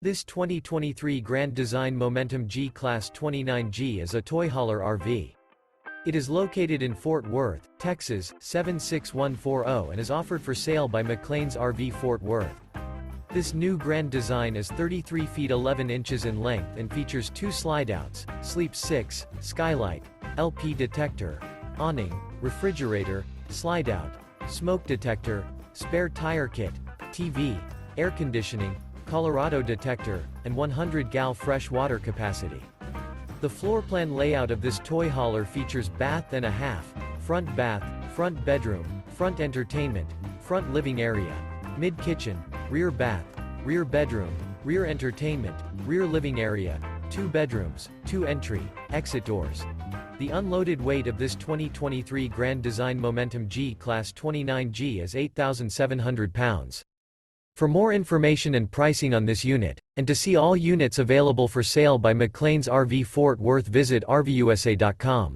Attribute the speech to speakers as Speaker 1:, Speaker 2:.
Speaker 1: This 2023 Grand Design Momentum G-Class 29G is a toy hauler RV. It is located in Fort Worth, Texas, 76140 and is offered for sale by McClain's RV Fort Worth. This new Grand Design is 33 feet 11 inches in length and features 2 slideouts, Sleep 6, skylight, LP detector, awning, refrigerator, slideout, smoke detector, spare tire kit, TV, air conditioning, Colorado detector, and 100 gal fresh water capacity. The floor plan layout of this toy hauler features bath and a half, front bath, front bedroom, front entertainment, front living area, mid-kitchen, rear bath, rear bedroom, rear entertainment, rear living area, 2 bedrooms, 2 entry, exit doors. The unloaded weight of this 2023 Grand Design Momentum G-Class 29G is 8,700 pounds. For more information and pricing on this unit, and to see all units available for sale by McClain's RV Fort Worth, visit RVUSA.com.